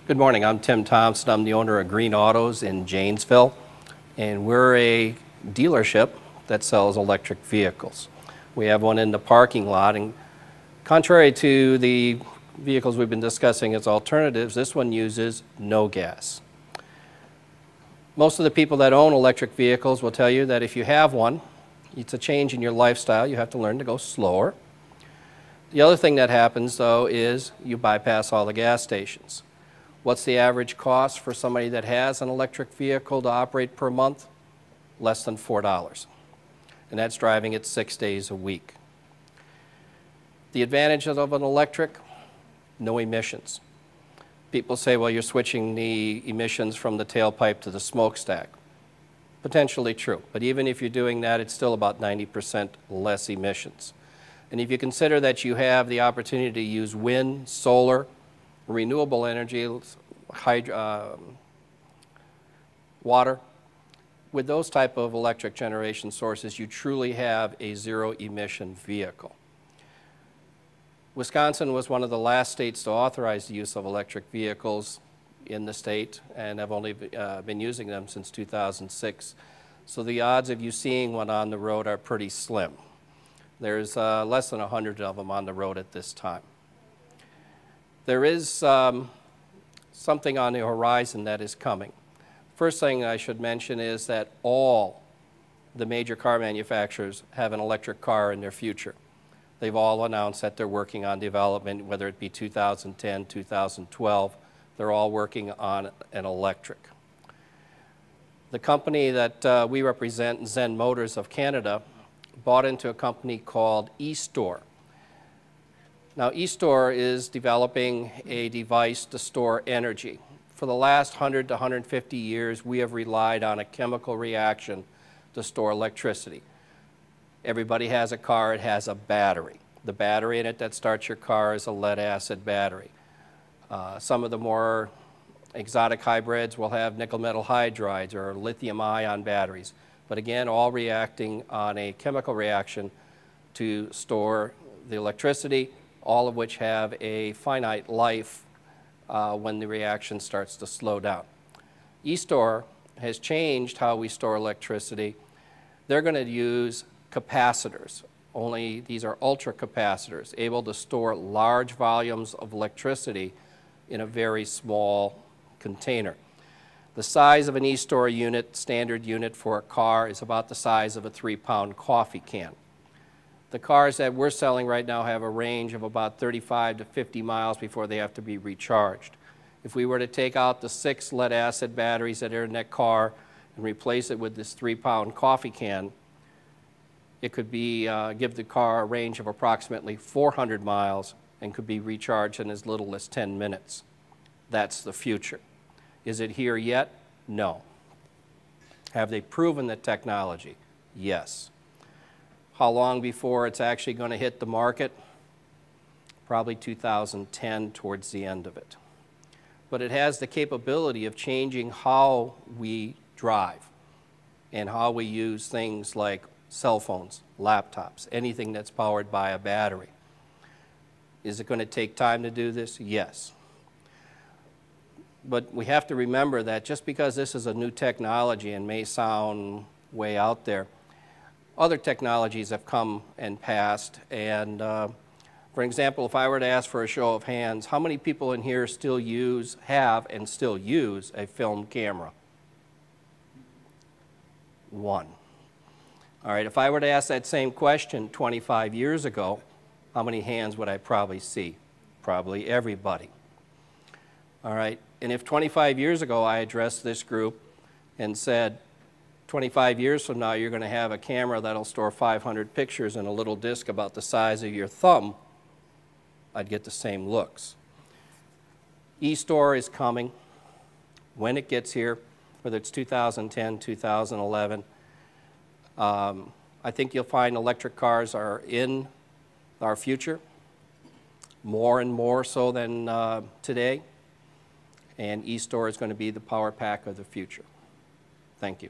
Good morning. I'm Tim Thompson. I'm the owner of Green Autos in Janesville, and we're a dealership that sells electric vehicles. We have one in the parking lot, and contrary to the vehicles we've been discussing as alternatives, this one uses no gas. Most of the people that own electric vehicles will tell you that if you have one, it's a change in your lifestyle. You have to learn to go slower. The other thing that happens, though, is you bypass all the gas stations. What's the average cost for somebody that has an electric vehicle to operate per month? Less than $4. And that's driving it 6 days a week. The advantages of an electric, no emissions. People say, well, you're switching the emissions from the tailpipe to the smokestack. Potentially true, but even if you're doing that, it's still about 90% less emissions. And if you consider that you have the opportunity to use wind, solar, renewable energy, water, with those type of electric generation sources, you truly have a zero-emission vehicle. Wisconsin was one of the last states to authorize the use of electric vehicles in the state, and have only been using them since 2006. So the odds of you seeing one on the road are pretty slim. There's less than 100 of them on the road at this time. There is something on the horizon that is coming. First thing I should mention is that all the major car manufacturers have an electric car in their future. They've all announced that they're working on development, whether it be 2010, 2012, they're all working on an electric. The company that we represent, Zen Motors of Canada, bought into a company called eStore. Now, eStore is developing a device to store energy. For the last 100 to 150 years, we have relied on a chemical reaction to store electricity. Everybody has a car, it has a battery. The battery in it that starts your car is a lead-acid battery. Some of the more exotic hybrids will have nickel metal hydrides or lithium-ion batteries. But again, all reacting on a chemical reaction to store the electricity, all of which have a finite life when the reaction starts to slow down. eStore has changed how we store electricity. They're going to use capacitors. Only these are ultra capacitors, able to store large volumes of electricity in a very small container. The size of an eStore unit, standard unit for a car, is about the size of a 3-pound coffee can. The cars that we're selling right now have a range of about 35 to 50 miles before they have to be recharged. If we were to take out the 6 lead-acid batteries that are in that car and replace it with this 3-pound coffee can, it could be, give the car a range of approximately 400 miles and could be recharged in as little as 10 minutes. That's the future. Is it here yet? No. Have they proven the technology? Yes. How long before it's actually going to hit the market? Probably 2010, towards the end of it. But it has the capability of changing how we drive and how we use things like cell phones, laptops, anything that's powered by a battery. Is it going to take time to do this? Yes. But we have to remember that just because this is a new technology and may sound way out there, other technologies have come and passed, and for example, if I were to ask for a show of hands, how many people in here still have and still use a film camera? 1. All right, if I were to ask that same question 25 years ago, how many hands would I probably see? Probably everybody. All right, and if 25 years ago I addressed this group and said, 25 years from now, you're going to have a camera that'll store 500 pictures in a little disc about the size of your thumb, I'd get the same looks. eStore is coming. When it gets here, whether it's 2010, 2011, I think you'll find electric cars are in our future, more and more so than today, and eStore is going to be the power pack of the future. Thank you.